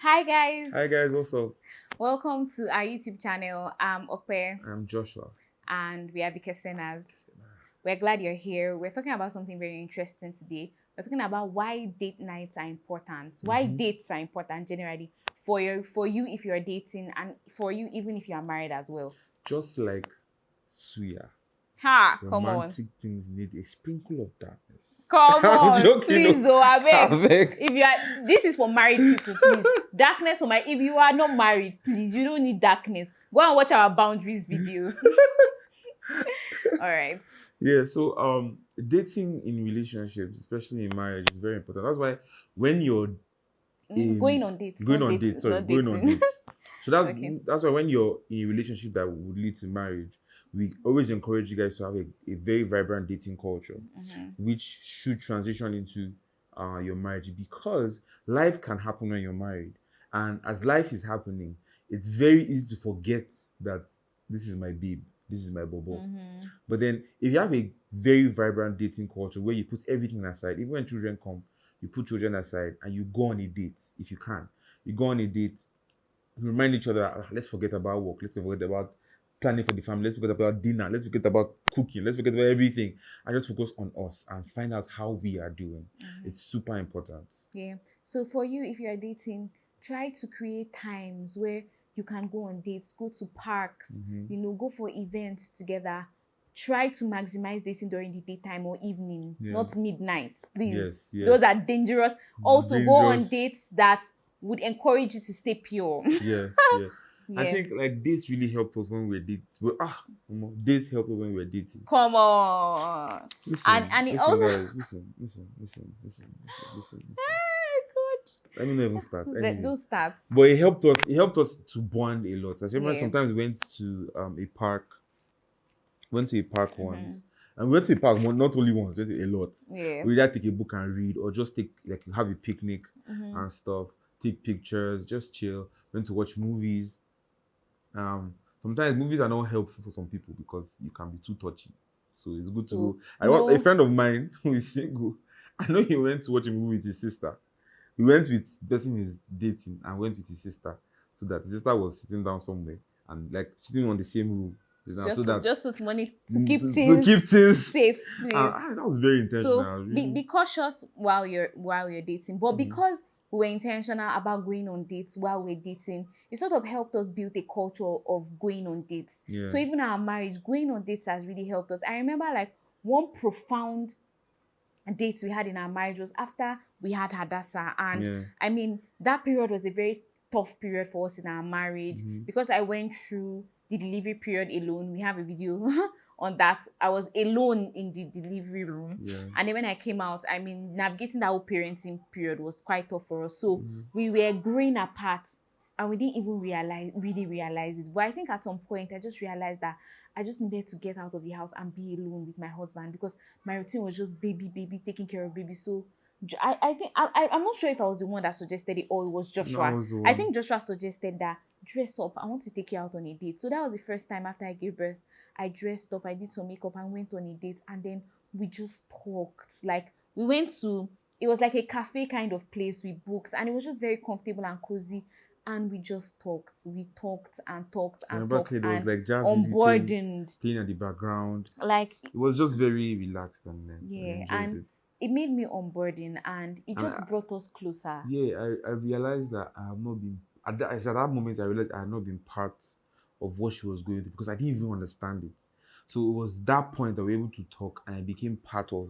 Hi guys, Hi guys, what's up? welcome to our YouTube channel. I'm Ope I'm Joshua. and we are Bikesenas. We're glad you're here. We're talking about something very interesting today. We're talking about why date nights are important. Why dates are important generally for you if you're dating and for you even if you are married as well. Just like Suya, Ha, come on. romantic things need a sprinkle of darkness. Come I'm on, joking. please, No. oh, I beg. I beg. If you are, this is for married people, please. Darkness for my. If you are not married, please, you don't need darkness. Go and watch our boundaries video. All right. Yeah, so dating in relationships, especially in marriage, is very important. That's why when you're Going in on dates, going not on dates, dates, sorry, not going on dating. dates. So Okay. that's why when you're in a relationship that would lead to marriage, we always encourage you guys to have a very vibrant dating culture, which should transition into your marriage because life can happen when you're married. And as life is happening, it's very easy to forget that this is my babe, this is my bobo. But then if you have a very vibrant dating culture where you put everything aside, even when children come, you put children aside and you go on a date if you can. You go on a date, you remind each other, let's forget about work, let's forget about planning for the family, let's forget about dinner, let's forget about cooking, let's forget about everything, and just focus on us and find out how we are doing. It's super important. Yeah. So for you, if you're dating, try to create times where you can go on dates, go to parks, go for events together. Try to maximize dating during the daytime or evening, Yeah. not midnight, please. Yes, Those are yes. dangerous. Also, go on Dangerous. dates that would encourage you to stay pure. Yeah, yeah. I Yeah. think like dates really helped us when we were dating. Dates helped us when we were dating. Come on. And it Listen, also guys, listen. Let me not even start. Anyway, those stats. but it helped us. It helped us to bond a lot. I remember Yeah. sometimes we went to a park. Went to a park once, and we went to a park not only once. We went to a lot. Yeah. We either take a book and read, or just take like have a picnic and stuff. Take pictures, just chill. Went to watch movies. Sometimes movies are not helpful for some people because you can be too touchy. So it's good to So go. I want a no. friend of mine who is single. I know he went to watch a movie with his sister. He went with the person he's dating and went with his sister. So that his sister was sitting down somewhere and like sitting on the same room. So that Just so to money to keep to things keep things safe, please. that was very So intentional. be cautious while you're dating. But because we were intentional about going on dates while we're dating, it sort of helped us build a culture of going on dates. Yeah. So even our marriage, going on dates has really helped us. I remember like one profound date we had in our marriage was after we had Hadassah. And Yeah. I mean, that period was a very tough period for us in our marriage because I went through the delivery period alone. We have a video on that. I was alone in the delivery room. Yeah. And then when I came out, I mean, navigating that whole parenting period was quite tough for us. So we were growing apart and we didn't even really realize it. But I think at some point I just realized that I just needed to get out of the house and be alone with my husband because my routine was just baby, taking care of baby. So I think I'm not sure if I was the one that suggested it or it was No, I Joshua. was the I one. think Joshua suggested that dress up. I want to take you out on a date. So that was the first time after I gave birth. I dressed up, I did some makeup and went on a date, and then we just talked. Like we went to, it was like a cafe kind of place with books, and it was just very comfortable and cozy. And we just talked. We talked and talked I and remember talked there was and like jazz music onboarded. playing at the background. Like, It was just very relaxed and nice. I yeah, enjoyed and it. it made me onboarding and it And just brought us closer. Yeah, I realized that I have not been at that moment I realized I had not been part of what she was going through because I didn't even understand it. So it was that point that we were able to talk and I became part of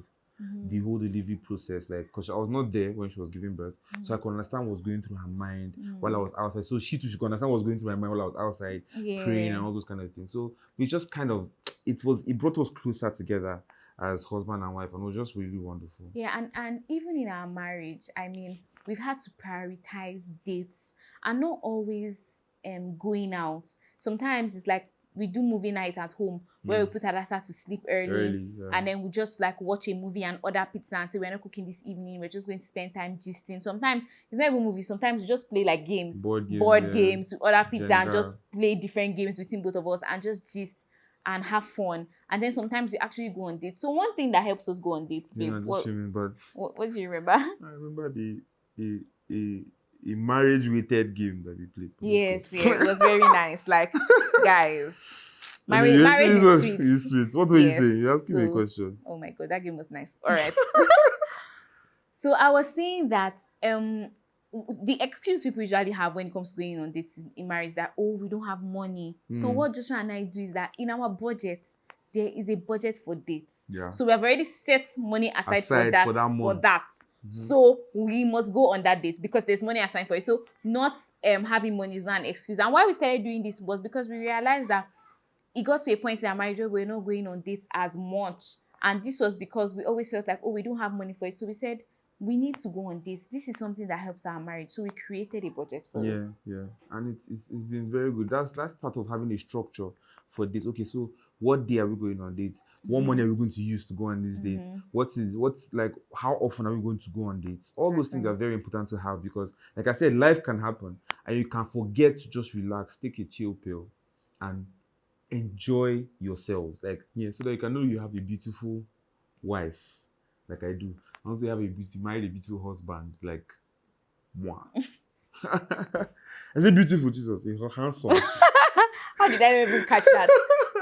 the whole delivery process. Like, because I was not there when she was giving birth, so I could understand what was going through her mind while I was outside. So she too, she could understand what was going through my mind while I was outside praying and Yeah. all those kind of things. So we just kind of it brought us closer together as husband and wife, and it was just really wonderful. Yeah, and even in our marriage, I mean, we've had to prioritize dates and not always going out. Sometimes it's like we do movie night at home where we put Adasa to sleep early, Early, yeah. and then we just like watch a movie and order pizza and say we're not cooking this evening, we're just going to spend time gisting. Sometimes it's not even movies, sometimes we just play like games, Board games, board yeah. games, we order pizza and Jenga. just play different games between both of us and just gist and have fun. And then sometimes we actually go on dates. So one thing that helps us go on dates, You babe, know, just swimming, but what do you remember? I remember a a marriage-weighted game that we played. Yes, yeah, it was very nice. Like, guys, Anyway, marriage is sweet. It's sweet. What were you Yes, saying? You're asking me a so- question. Oh my god, that game was nice. All right. So I was saying that the excuse people usually have when it comes to going on dates in marriage is that, oh, we don't have money. So what Joshua and I do is that in our budget, there is a budget for dates. Yeah. So we have already set money aside for that. month. So we must go on that date because there's money assigned for it. So not having money is not an excuse. And why we started doing this was because we realized that it got to a point in our marriage where we're not going on dates as much. And this was because we always felt like, oh, we don't have money for it. So we said, we need to go on dates. This is something that helps our marriage. So we created a budget for it. Yeah. And it's been very good. That's part of having a structure for this. Okay, so what day are we going on dates? What money are we going to use to go on these dates? What's like, how often are we going to go on dates? All those things are very important to have because, like I said, life can happen and you can forget to just relax, take a chill pill, and enjoy yourselves. Like, so that you can know you have a beautiful wife, like I do. I also have married a beautiful husband, like moi. I say beautiful, Jesus, handsome. How did I even catch that?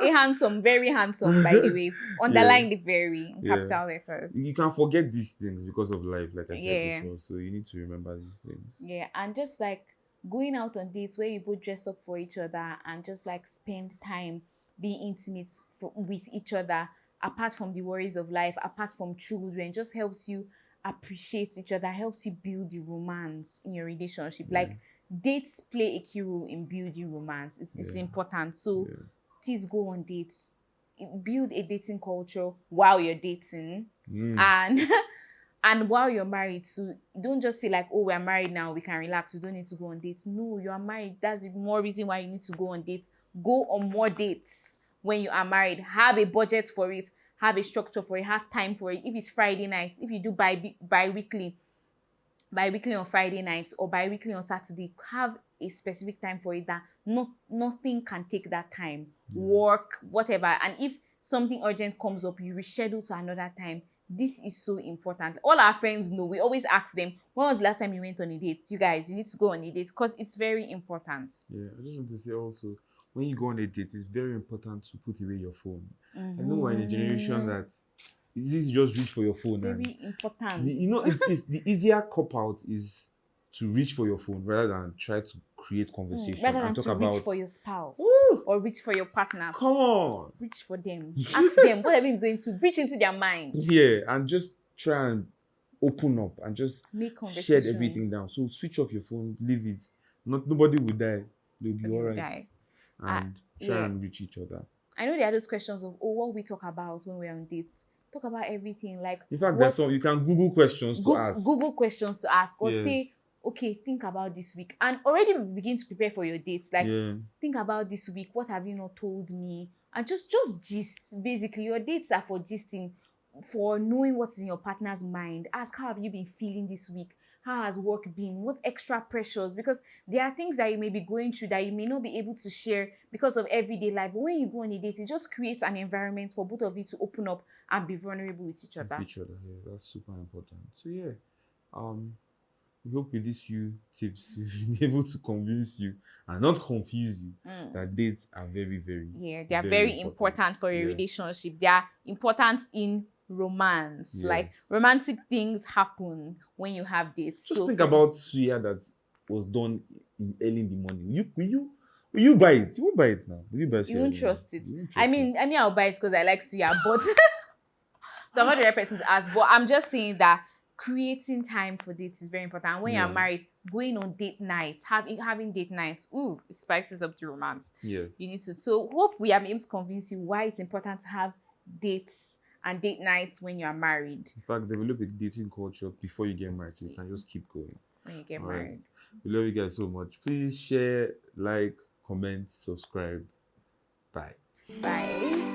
A handsome, very handsome, by the way. Underline the very in capital letters. You can forget these things because of life, like I said before. So you need to remember these things. Yeah, and just like going out on dates where you both dress up for each other and just like spend time, be intimate with each other, apart from the worries of life, apart from children, just helps you appreciate each other, helps you build the romance in your relationship. Like, dates play a key role in building romance. It's important. So please go on dates. Build a dating culture while you're dating. And while you're married. So don't just feel like, oh, we're married now, we can relax, we don't need to go on dates. No, you are married. That's the more reason why you need to go on dates. Go on more dates when you are married. Have a budget for it. Have a structure for it. Have time for it. If it's Friday night, if you do bi-weekly on Friday nights or bi-weekly on Saturday, have a specific time for it that nothing can take that time. Work, whatever. And if something urgent comes up, you reschedule to another time. This is so important. All our friends know. We always ask them, when was the last time you went on a date? You guys, you need to go on a date because it's very important. Yeah, I just want to say also, when you go on a date, it's very important to put away your phone. I know we're in a generation that this is just reach for your phone. Very important. It's the easier cop out is to reach for your phone rather than try to create conversation. Rather than and talk to about, reach for your spouse Ooh, or reach for your partner. come on. Reach for them. Ask them what are you going to reach into their mind. Yeah, and just try and open up and just Make conversation. shed everything down. So switch off your phone, leave it. Nobody will die. They'll be alright. And try and reach each other. I know there are those questions of, what we talk about when we're on dates. Talk about everything. Like, in fact, there's some you can Google questions to ask. Google questions to ask, or say, okay, think about this week, and already begin to prepare for your dates. Like, think about this week. What have you not told me? And just gist. Basically, your dates are for gisting, for knowing what's in your partner's mind. Ask, how have you been feeling this week? How has work been? What extra pressures? Because there are things that you may be going through that you may not be able to share because of everyday life. But when you go on a date, it just creates an environment for both of you to open up and be vulnerable with each other. That's super important. So we hope with these few tips we've been able to convince you and not confuse you that dates are very, very they are very important for a relationship. They are important in romance. Like, romantic things happen when you have dates. Just think about suya that was done early in the morning. Will you buy it? You won't buy it now. Will you buy suya? You won't trust it. I mean, I'll buy it because I like suya, but so I'm not the right person to ask. But I'm just saying that creating time for dates is very important. When you're married, going on date nights, having date nights, it spices up the romance. Yes. You need to. So hope we are able to convince you why it's important to have dates and date nights when you are married. In fact, develop a dating culture before you get married. So you can just keep going. When you get married. We love you guys so much. Please share, like, comment, subscribe. Bye. Bye.